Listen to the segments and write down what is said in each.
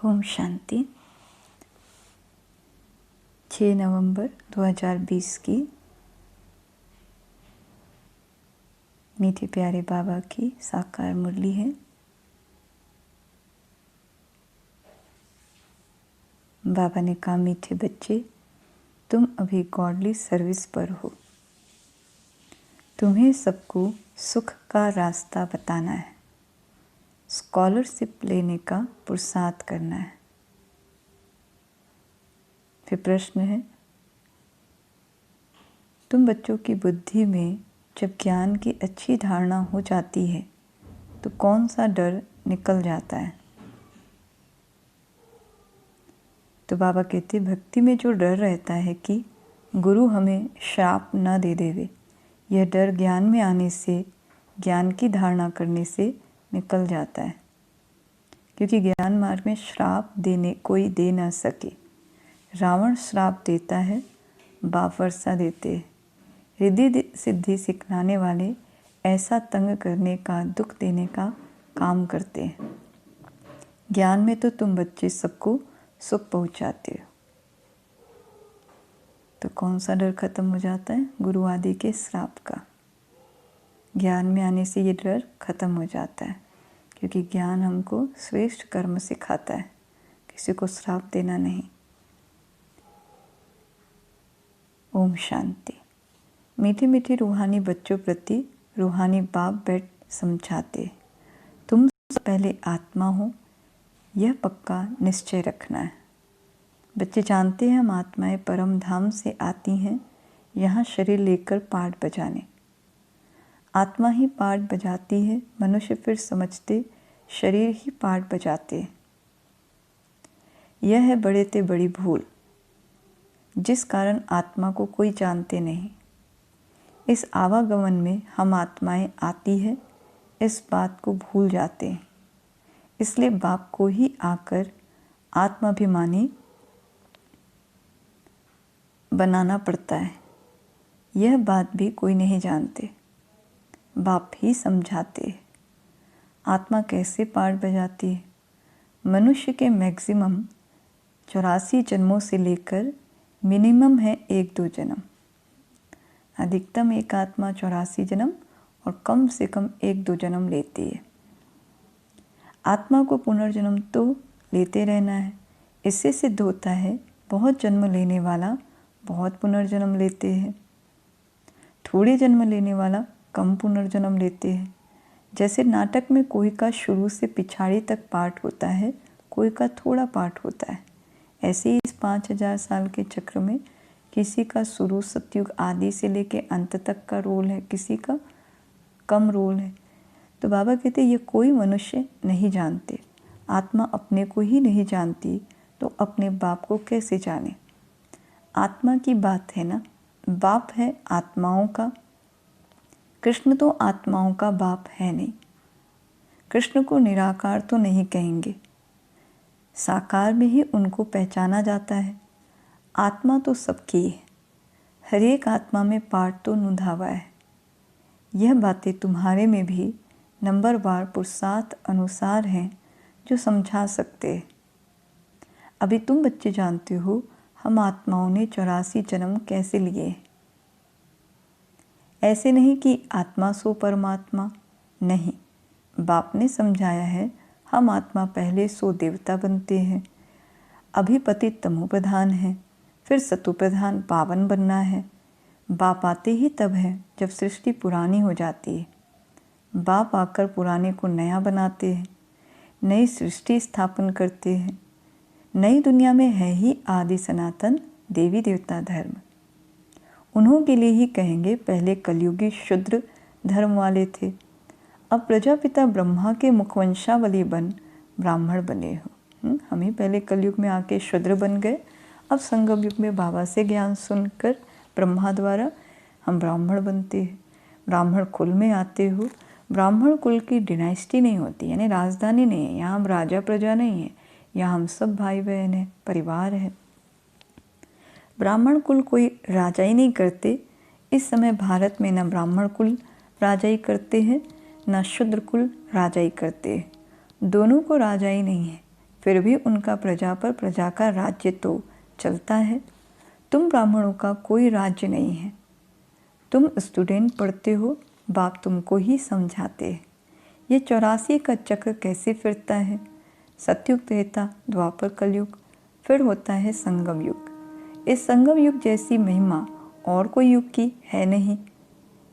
ओम शांति। 6 नवंबर 2020 की मीठे प्यारे बाबा की साकार मुरली है। बाबा ने कहा, मीठे बच्चे, तुम अभी गॉडली सर्विस पर हो। तुम्हें सबको सुख का रास्ता बताना है, स्कॉलरशिप लेने का पुरुषार्थ करना है। फिर प्रश्न है, तुम बच्चों की बुद्धि में जब ज्ञान की अच्छी धारणा हो जाती है तो कौन सा डर निकल जाता है? तो बाबा कहते, भक्ति में जो डर रहता है कि गुरु हमें श्राप न दे देवे, यह डर ज्ञान में आने से, ज्ञान की धारणा करने से निकल जाता है। क्योंकि ज्ञान मार्ग में श्राप देने कोई दे ना सके। रावण श्राप देता है, बाप वर्षा देते हैं। रिद्धि सिद्धि सिखलाने वाले ऐसा तंग करने का, दुख देने का काम करते हैं। ज्ञान में तो तुम बच्चे सबको सुख पहुंचाते हो। तो कौन सा डर खत्म हो जाता है? गुरु आदि के श्राप का। ज्ञान में आने से ये डर खत्म हो जाता है, क्योंकि ज्ञान हमको श्रेष्ठ कर्म सिखाता है, किसी को श्राप देना नहीं। ओम शांति। मीठे मीठे रूहानी बच्चों प्रति रूहानी बाप बैठ समझाते, तुम पहले आत्मा हो, यह पक्का निश्चय रखना है। बच्चे जानते हैं हम आत्माएं परम धाम से आती हैं यहाँ शरीर लेकर पाठ बजाने। आत्मा ही पाठ बजाती है, मनुष्य फिर समझते शरीर ही पाठ बजाते हैं। यह है बड़े ते बड़ी भूल, जिस कारण आत्मा को कोई जानते नहीं। इस आवागमन में हम आत्माएं आती है, इस बात को भूल जाते हैं। इसलिए बाप को ही आकर आत्माभिमानी बनाना पड़ता है। यह बात भी कोई नहीं जानते, बाप ही समझाते हैं। आत्मा कैसे पाठ बजाती है? मनुष्य के मैक्सिमम 84 जन्मों से लेकर मिनिमम है 1-2 जन्म। अधिकतम एक आत्मा 84 जन्म और कम से कम 1-2 जन्म लेती है। आत्मा को पुनर्जन्म तो लेते रहना है। इससे सिद्ध होता है बहुत जन्म लेने वाला बहुत पुनर्जन्म लेते हैं, थोड़े जन्म लेने वाला कम पुनर्जन्म लेते हैं। जैसे नाटक में कोई का शुरू से पिछाड़ी तक पाठ होता है, कोई का थोड़ा पाठ होता है, ऐसे ही इस 5000 साल के चक्र में किसी का शुरू सतयुग आदि से लेके अंत तक का रोल है, किसी का कम रोल है। तो बाबा कहते, ये कोई मनुष्य नहीं जानते। आत्मा अपने को ही नहीं जानती तो अपने बाप को कैसे जाने? आत्मा की बात है ना, बाप है आत्माओं का। कृष्ण तो आत्माओं का बाप है नहीं। कृष्ण को निराकार तो नहीं कहेंगे, साकार में ही उनको पहचाना जाता है। आत्मा तो सबकी है, हर एक आत्मा में पार्ट तो नुधावा है। यह बातें तुम्हारे में भी नंबरवार पुरुषार्थ अनुसार हैं जो समझा सकते हैं। अभी तुम बच्चे जानते हो हम आत्माओं ने 84 जन्म कैसे लिए। ऐसे नहीं कि आत्मा सो परमात्मा, नहीं। बाप ने समझाया है हम आत्मा पहले सो देवता बनते हैं, अभी पतित तमो प्रधान है, फिर सतो प्रधान पावन बनना है। बाप आते ही तब है जब सृष्टि पुरानी हो जाती है। बाप आकर पुराने को नया बनाते हैं, नई सृष्टि स्थापन करते हैं। नई दुनिया में है ही आदि सनातन देवी देवता धर्म। उन्हों के लिए ही कहेंगे पहले कलयुगी शूद्र धर्म वाले थे, अब प्रजापिता ब्रह्मा के मुखवंशावली बन ब्राह्मण बने हो। हम ही पहले कलयुग में आके शूद्र बन गए, अब संगम युग में बाबा से ज्ञान सुनकर ब्रह्मा द्वारा हम ब्राह्मण बनते हैं। ब्राह्मण कुल में आते हो। ब्राह्मण कुल की डिनाइस्टी नहीं होती, यानी राजधानी नहीं है। यहाँ हम राजा प्रजा नहीं है, यहाँ हम सब भाई बहन हैं, परिवार है। ब्राह्मण कुल कोई राजा ही नहीं करते। इस समय भारत में न ब्राह्मण कुल राजाई करते हैं, न शूद्र कुल राजाई करते हैं। दोनों को राजाई नहीं है, फिर भी उनका प्रजा पर प्रजा का राज्य तो चलता है। तुम ब्राह्मणों का कोई राज्य नहीं है। तुम स्टूडेंट पढ़ते हो, बाप तुमको ही समझाते हैं। ये 84 का चक्र कैसे फिरता है। सतयुग, त्रेता, द्वापर, कलयुग, फिर होता है संगम युग। इस संगम युग जैसी महिमा और कोई युग की है नहीं।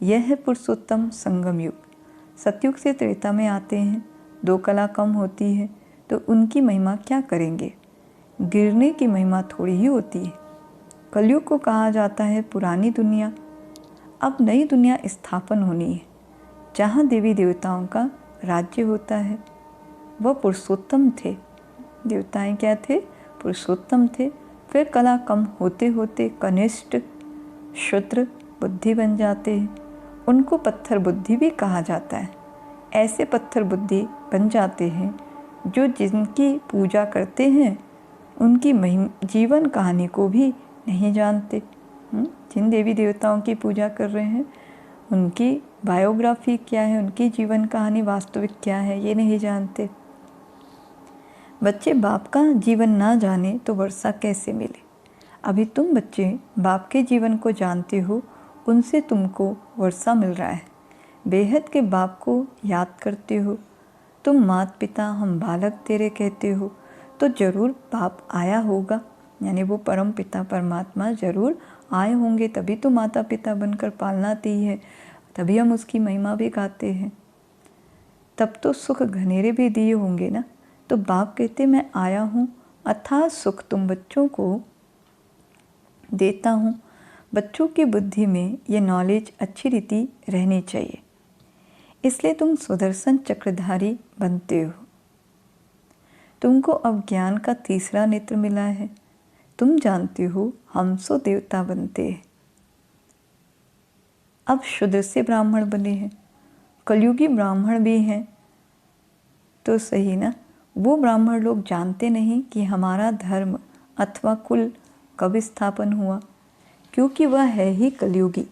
यह है पुरुषोत्तम संगम युग। सतयुग से त्रेता में आते हैं, 2 कला कम होती है तो उनकी महिमा क्या करेंगे। गिरने की महिमा थोड़ी ही होती है। कलयुग को कहा जाता है पुरानी दुनिया। अब नई दुनिया स्थापन होनी है, जहाँ देवी देवताओं का राज्य होता है। वह पुरुषोत्तम थे। देवताएं क्या थे? पुरुषोत्तम थे। फिर कला कम होते होते कनिष्ठ, शूद्र, बुद्धि बन जाते हैं। उनको पत्थर बुद्धि भी कहा जाता है। ऐसे पत्थर बुद्धि बन जाते हैं जो जिनकी पूजा करते हैं उनकी जीवन कहानी को भी नहीं जानते। जिन देवी देवताओं की पूजा कर रहे हैं उनकी बायोग्राफी क्या है, उनकी जीवन कहानी वास्तविक क्या है, ये नहीं जानते। बच्चे बाप का जीवन ना जाने तो वर्षा कैसे मिले। अभी तुम बच्चे बाप के जीवन को जानते हो, उनसे तुमको वर्षा मिल रहा है। बेहद के बाप को याद करते हो। तुम माता पिता हम बालक तेरे कहते हो तो ज़रूर बाप आया होगा, यानी वो परम पिता परमात्मा ज़रूर आए होंगे, तभी तो माता पिता बनकर पालना दी है, तभी हम उसकी महिमा भी गाते हैं। तब तो सुख घनेरे भी दिए होंगे ना। तो बाप कहते मैं आया हूँ, अर्थात सुख तुम बच्चों को देता हूँ। बच्चों की बुद्धि में ये नॉलेज अच्छी रीति रहनी चाहिए, इसलिए तुम सुदर्शन चक्रधारी बनते हो। तुमको अब ज्ञान का तीसरा नेत्र मिला है। तुम जानते हो हम सो देवता बनते हैं। अब शूद्र से ब्राह्मण बने हैं। कलयुगी ब्राह्मण भी हैं तो सही ना। वो ब्राह्मण लोग जानते नहीं कि हमारा धर्म अथवा कुल कब स्थापन हुआ, क्योंकि वह है ही कलयुगी।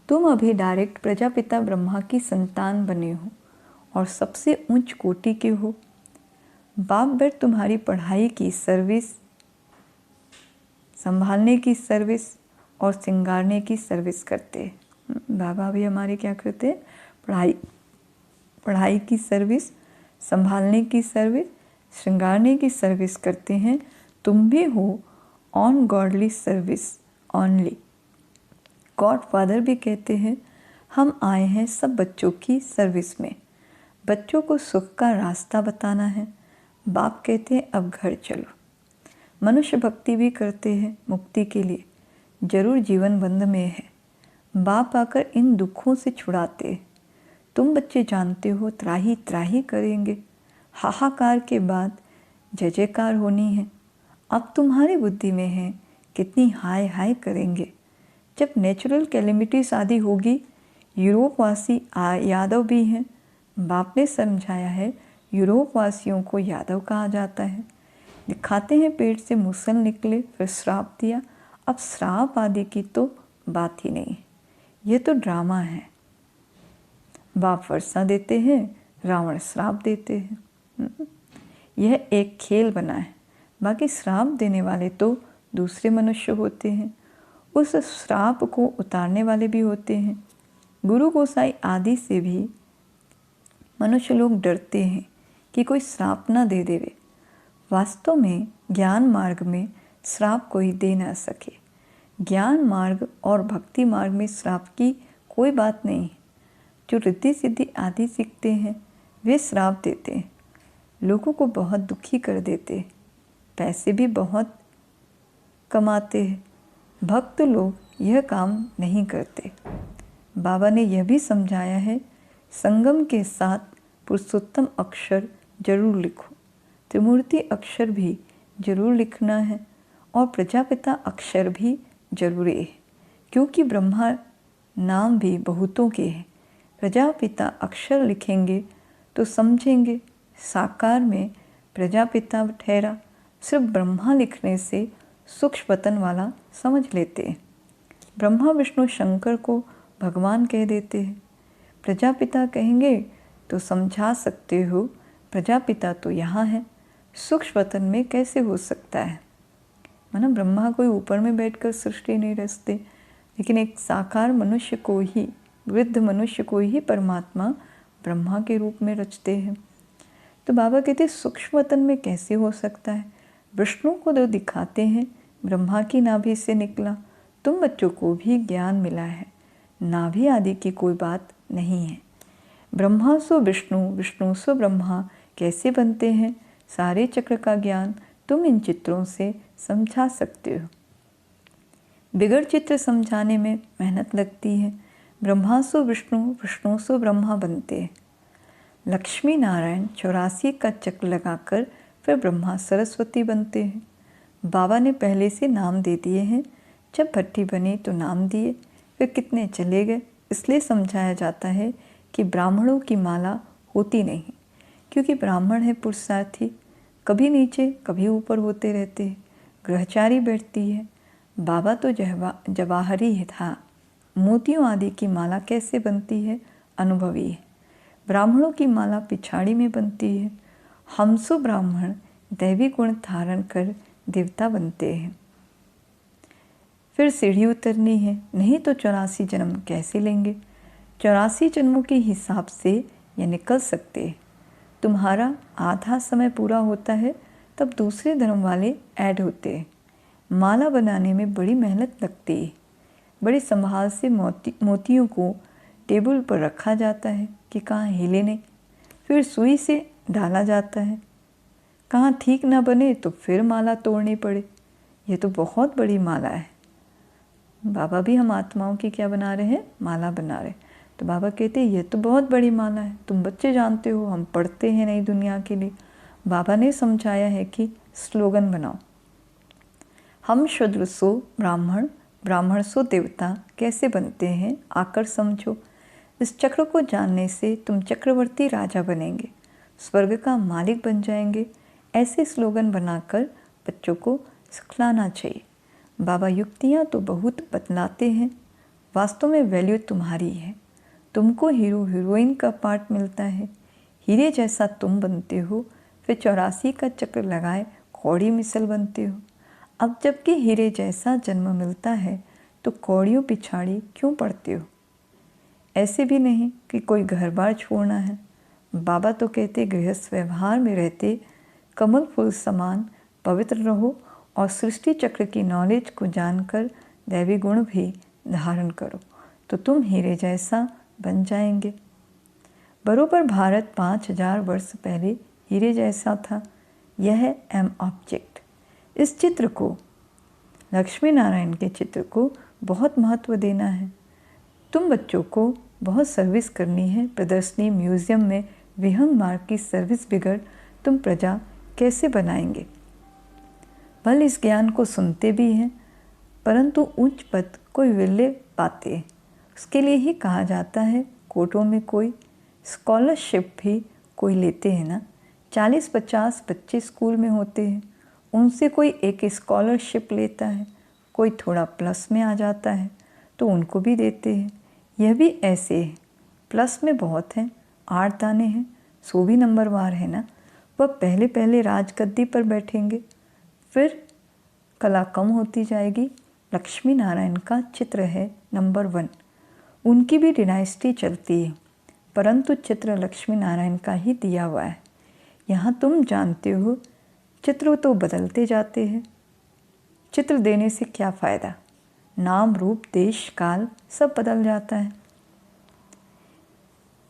तुम अभी डायरेक्ट प्रजापिता ब्रह्मा की संतान बने हो और सबसे उच्च कोटि के हो। बाप बेट तुम्हारी पढ़ाई की सर्विस, संभालने की सर्विस और सिंगारने की सर्विस करते हैं। बाबा भी हमारे क्या करते हैं? पढ़ाई की सर्विस, संभालने की सर्विस, श्रृंगारने की सर्विस करते हैं। तुम भी हो on godly service only. God father भी कहते हैं हम आए हैं सब बच्चों की सर्विस में। बच्चों को सुख का रास्ता बताना है। बाप कहते हैं अब घर चलो। मनुष्य भक्ति भी करते हैं मुक्ति के लिए, जरूर जीवन बंध में है। बाप आकर इन दुखों से छुड़ाते हैं। तुम बच्चे जानते हो त्राही त्राही करेंगे। हाहाकार के बाद जय जयकार होनी है। अब तुम्हारी बुद्धि में है कितनी हाय हाय करेंगे। जब नेचुरल कैलेमिटीज आदि होगी, यूरोपवासी यादव भी हैं। बाप ने समझाया है यूरोपवासियों को यादव कहा जाता है। दिखाते हैं पेट से मुसल निकले, फिर श्राप दिया। अब श्राप आदि की तो बात ही नहीं, ये तो ड्रामा है। बाप वर्षा देते हैं, रावण श्राप देते हैं। यह एक खेल बना है। बाकी श्राप देने वाले तो दूसरे मनुष्य होते हैं, उस श्राप को उतारने वाले भी होते हैं। गुरु गोसाई आदि से भी मनुष्य लोग डरते हैं कि कोई श्राप ना दे देवे। वास्तव में ज्ञान मार्ग में श्राप कोई दे ना सके। ज्ञान मार्ग और भक्ति मार्ग में श्राप की कोई बात नहीं है। जो रिद्धि सिद्धि आदि सीखते हैं वे श्राप देते हैं, लोगों को बहुत दुखी कर देते हैं, पैसे भी बहुत कमाते हैं। भक्त लोग यह काम नहीं करते। बाबा ने यह भी समझाया है संगम के साथ पुरुषोत्तम अक्षर जरूर लिखो। त्रिमूर्ति अक्षर भी जरूर लिखना है और प्रजापिता अक्षर भी जरूरी है, क्योंकि ब्रह्मा नाम भी बहुतों के हैं। प्रजापिता अक्षर लिखेंगे तो समझेंगे साकार में प्रजापिता ठहरा। सिर्फ ब्रह्मा लिखने से सूक्ष्म वतन वाला समझ लेते हैं। ब्रह्मा विष्णु शंकर को भगवान कह देते हैं। प्रजापिता कहेंगे तो समझा सकते हो प्रजापिता तो यहाँ है, सूक्ष्म वतन में कैसे हो सकता है? माना ब्रह्मा कोई ऊपर में बैठकर सृष्टि नहीं रचते, लेकिन एक साकार मनुष्य को ही, वृद्ध मनुष्य को ही परमात्मा ब्रह्मा के रूप में रचते हैं। तो बाबा कहते सूक्ष्म वतन में कैसे हो सकता है? विष्णु को जो दिखाते हैं ब्रह्मा की नाभि से निकला, तुम बच्चों को भी ज्ञान मिला है, नाभि आदि की कोई बात नहीं है। ब्रह्मा सो विष्णु, विष्णु सो ब्रह्मा कैसे बनते हैं? सारे चक्र का ज्ञान तुम इन चित्रों से समझा सकते हो। बिगड़ चित्र समझाने में मेहनत लगती है। ब्रह्मा सो विष्णु, विष्णु सो ब्रह्मा बनते हैं। लक्ष्मी नारायण 84 का चक्र लगाकर फिर ब्रह्मा सरस्वती बनते हैं। बाबा ने पहले से नाम दे दिए हैं, जब भट्टी बनी तो नाम दिए, फिर कितने चले गए। इसलिए समझाया जाता है कि ब्राह्मणों की माला होती नहीं, क्योंकि ब्राह्मण है पुरुषार्थी, कभी नीचे कभी ऊपर होते रहते हैं। ग्रहचारी बैठती है। बाबा तो जवाहरी था, मोतियों आदि की माला कैसे बनती है? अनुभवी है। ब्राह्मणों की माला पिछाड़ी में बनती है। हमसो ब्राह्मण दैवी गुण धारण कर देवता बनते हैं। फिर सीढ़ी उतरनी है, नहीं तो 84 जन्म कैसे लेंगे? 84 जन्मों के हिसाब से ये निकल सकते हैं। तुम्हारा आधा समय पूरा होता है, तब दूसरे धर्म वाले ऐड होते हैं। माला बनाने में बड़ी मेहनत लगती है। बड़ी संभाल से मोतियों को टेबल पर रखा जाता है कि कहाँ हिले नहीं। फिर सुई से डाला जाता है, कहाँ ठीक ना बने तो फिर माला तोड़नी पड़े। ये तो बहुत बड़ी माला है। बाबा भी हम आत्माओं की क्या बना रहे हैं? माला बना रहे हैं। तो बाबा कहते हैं ये तो बहुत बड़ी माला है, तुम बच्चे जानते हो, हम पढ़ते हैं नई दुनिया के लिए। बाबा ने समझाया है कि स्लोगन बनाओ, हम शूद्र सो ब्राह्मण, ब्राह्मण सो देवता कैसे बनते हैं आकर समझो। इस चक्र को जानने से तुम चक्रवर्ती राजा बनेंगे, स्वर्ग का मालिक बन जाएंगे। ऐसे स्लोगन बनाकर बच्चों को सिखलाना चाहिए। बाबा युक्तियाँ तो बहुत बतलाते हैं, वास्तव में वैल्यू तुम्हारी है। तुमको हीरो हीरोइन का पार्ट मिलता है, हीरे जैसा तुम बनते हो। फिर 84 का चक्र लगाए कौड़ी मिसल बनते हो। अब जबकि हीरे जैसा जन्म मिलता है तो कौड़ियों पिछाड़ी क्यों पड़ते हो? ऐसे भी नहीं कि कोई घर बार छोड़ना है। बाबा तो कहते गृहस्थ व्यवहार में रहते कमल फूल समान पवित्र रहो और सृष्टि चक्र की नॉलेज को जानकर दैवी गुण भी धारण करो, तो तुम हीरे जैसा बन जाएंगे। बरोबर भारत 5000 वर्ष पहले हीरे जैसा था। यह है एम ऑब्जेक्ट। इस चित्र को, लक्ष्मी नारायण के चित्र को बहुत महत्व देना है। तुम बच्चों को बहुत सर्विस करनी है। प्रदर्शनी म्यूजियम में विहंग मार्ग की सर्विस बिगड़ तुम प्रजा कैसे बनाएंगे? भल इस ज्ञान को सुनते भी हैं, परंतु उच्च पद कोई विरले पाते हैं। उसके लिए ही कहा जाता है कोर्टों में कोई स्कॉलरशिप भी कोई लेते हैं ना। 40-50 बच्चे स्कूल में होते हैं, उनसे कोई एक स्कॉलरशिप लेता है, कोई थोड़ा प्लस में आ जाता है तो उनको भी देते हैं। यह भी ऐसे है, प्लस में बहुत हैं, 8 दाने हैं, 100 भी नंबरवार है ना। वह पहले पहले राजगद्दी पर बैठेंगे, फिर कला कम होती जाएगी। लक्ष्मी नारायण का चित्र है नंबर 1, उनकी भी डिनाइस्टी चलती है, परंतु चित्र लक्ष्मी नारायण का ही दिया हुआ है। यहाँ तुम जानते हो चित्र तो बदलते जाते हैं। चित्र देने से क्या फ़ायदा? नाम रूप देश काल सब बदल जाता है।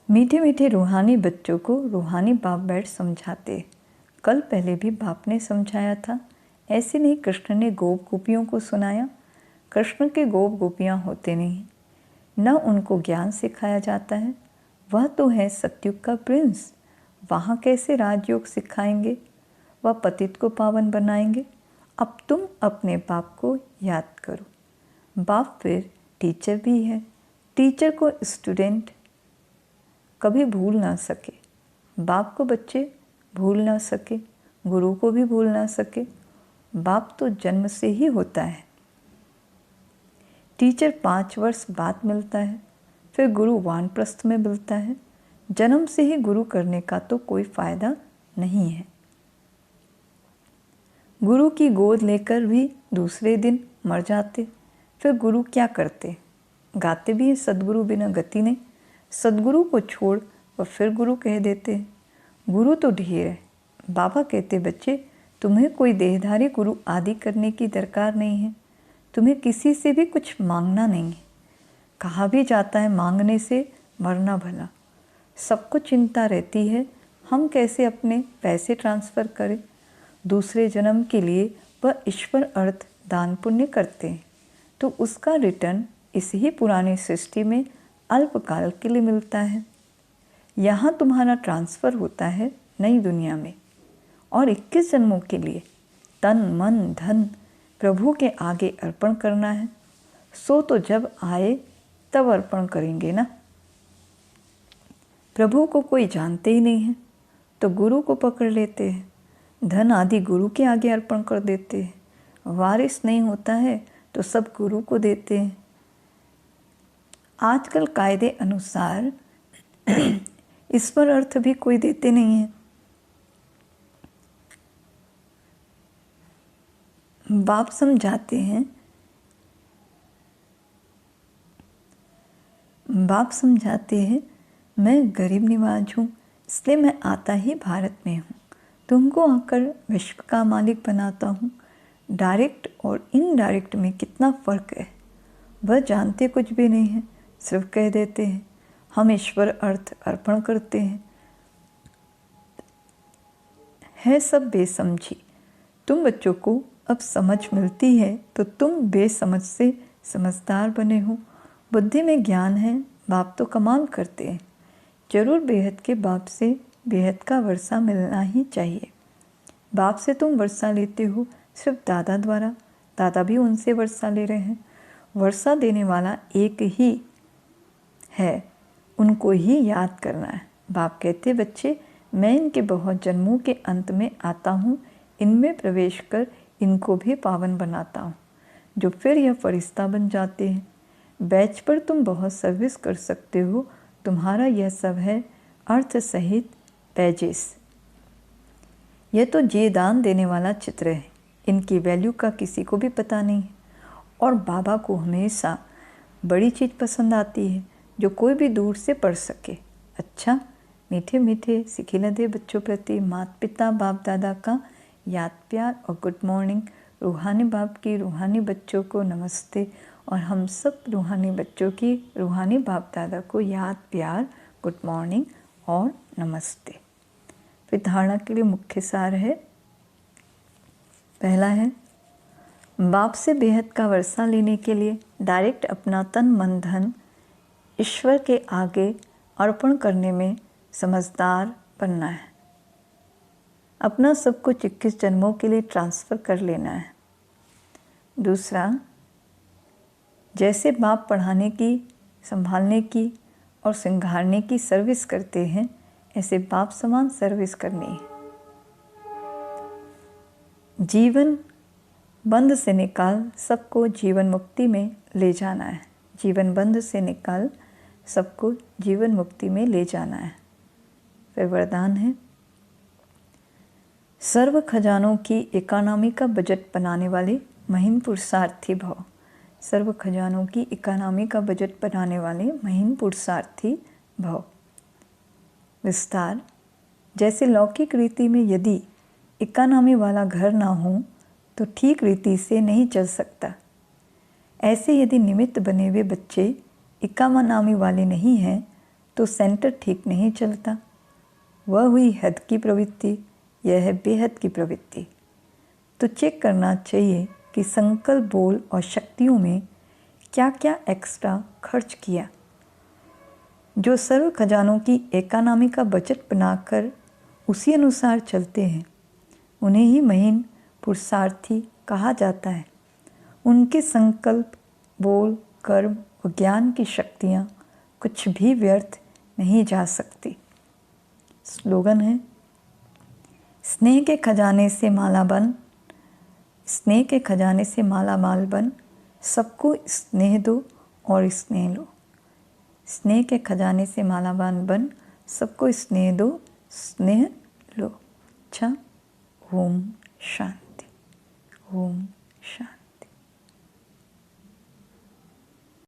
मीठे मीठे रूहानी बच्चों को रूहानी बाप बैठ समझाते। कल पहले भी बाप ने समझाया था। ऐसे नहीं कृष्ण ने गोप गोपियों को सुनाया। कृष्ण के गोप गोपियाँ होते नहीं, न उनको ज्ञान सिखाया जाता है। वह तो है सतयुग का प्रिंस, वहाँ कैसे राजयोग सिखाएंगे? वह पतित को पावन बनाएंगे। अब तुम अपने बाप को याद करो। बाप फिर टीचर भी है। टीचर को स्टूडेंट कभी भूल ना सके, बाप को बच्चे भूल ना सके, गुरु को भी भूल ना सके। बाप तो जन्म से ही होता है। टीचर 5 वर्ष बाद मिलता है, फिर गुरु वानप्रस्थ में मिलता है। जन्म से ही गुरु करने का तो कोई फ़ायदा नहीं है। गुरु की गोद लेकर भी दूसरे दिन मर जाते, फिर गुरु क्या करते? गाते भी हैं सदगुरु बिना गति नहीं। सदगुरु को छोड़ वह फिर गुरु कह देते हैं। गुरु तो ढेर है। बाबा कहते, बच्चे तुम्हें कोई देहधारी गुरु आदि करने की दरकार नहीं है। तुम्हें किसी से भी कुछ मांगना नहीं है। कहा भी जाता है मांगने से मरना भला। सबको चिंता रहती है हम कैसे अपने पैसे ट्रांसफ़र करें। दूसरे जन्म के लिए वह ईश्वर अर्थ दान पुण्य करते हैं तो उसका रिटर्न इस ही पुरानी सृष्टि में अल्पकाल के लिए मिलता है। यहाँ तुम्हारा ट्रांसफ़र होता है नई दुनिया में और 21 जन्मों के लिए तन मन धन प्रभु के आगे अर्पण करना है। सो तो जब आए तब अर्पण करेंगे ना। प्रभु को कोई जानते ही नहीं है तो गुरु को पकड़ लेते हैं। धन आदि गुरु के आगे अर्पण कर देते हैं। वारिस नहीं होता है तो सब गुरु को देते हैं। आजकल कायदे अनुसार ईश्वर अर्थ भी कोई देते नहीं है। बाप समझाते हैं, मैं गरीब निवाज हूँ इसलिए मैं आता ही भारत में हूँ। तुमको आकर विश्व का मालिक बनाता हूँ। डायरेक्ट और इनडायरेक्ट में कितना फ़र्क है वह जानते कुछ भी नहीं है, सिर्फ कह देते हैं हम ईश्वर अर्थ अर्पण करते हैं। है सब बेसमझी। तुम बच्चों को अब समझ मिलती है तो तुम बेसमझ से समझदार बने हो। बुद्धि में ज्ञान है। बाप तो कमाल करते हैं। जरूर बेहद के बाप से बेहद का वर्षा मिलना ही चाहिए। बाप से तुम वर्षा लेते हो सिर्फ दादा द्वारा। दादा भी उनसे वर्षा ले रहे हैं। वर्षा देने वाला एक ही है, उनको ही याद करना है। बाप कहते, बच्चे मैं इनके बहुत जन्मों के अंत में आता हूँ, इनमें प्रवेश कर इनको भी पावन बनाता हूँ, जो फिर यह फरिश्ता बन जाते हैं। बैच पर तुम बहुत सर्विस कर सकते हो। तुम्हारा यह सब है अर्थ सहित पैजेस। यह तो जे दान देने वाला चित्र है। इनकी वैल्यू का किसी को भी पता नहीं है। और बाबा को हमेशा बड़ी चीज़ पसंद आती है जो कोई भी दूर से पढ़ सके। अच्छा, मीठे मीठे सिखिलदे बच्चों प्रति माता पिता बाप दादा का याद प्यार और गुड मॉर्निंग। रूहानी बाप की रूहानी बच्चों को नमस्ते और हम सब रूहानी बच्चों की रूहानी बाप दादा को याद प्यार, गुड मॉर्निंग और नमस्ते। फिर धारणा के लिए मुख्य सार है। पहला है, बाप से बेहद का वर्षा लेने के लिए डायरेक्ट अपना तन मन धन ईश्वर के आगे अर्पण करने में समझदार बनना है। अपना सब कुछ 21 जन्मों के लिए ट्रांसफ़र कर लेना है। दूसरा, जैसे बाप पढ़ाने की, संभालने की और सिंगारने की सर्विस करते हैं, ऐसे बाप समान सर्विस करनी है। जीवन बंध से निकाल सबको जीवन मुक्ति में ले जाना है। जीवन बंध से निकाल सबको जीवन मुक्ति में ले जाना है। फिर वरदान है, सर्व खजानों की इकोनॉमी का बजट बनाने वाले महीन पुरुषार्थी भव। सर्व खजानों की इकोनॉमी का बजट बनाने वाले महीन पुरुषार्थी भव। विस्तार, जैसे लौकिक रीति में यदि इकोनॉमी वाला घर ना हो तो ठीक रीति से नहीं चल सकता, ऐसे यदि निमित्त बने हुए बच्चे इकोनॉमी वाले नहीं हैं तो सेंटर ठीक नहीं चलता। वह हुई हद की प्रवृत्ति, यह है बेहद की प्रवृत्ति। तो चेक करना चाहिए कि संकल्प, बोल और शक्तियों में क्या क्या एक्स्ट्रा खर्च किया। जो सर्व खजानों की इकोनॉमी का बजट बनाकर उसी अनुसार चलते हैं, उन्हें ही महीन पुरुषार्थी कहा जाता है। उनके संकल्प, बोल, कर्म और ज्ञान की शक्तियाँ कुछ भी व्यर्थ नहीं जा सकती। स्लोगन है, स्नेह के खजाने से माला बन, स्नेह के खजाने से माला माल बन, सबको स्नेह दो और स्नेह लो। स्नेह के खजाने से मालावान बन, सबको स्नेह दो, स्नेह लो। इच्छा। ओम शांति। ओम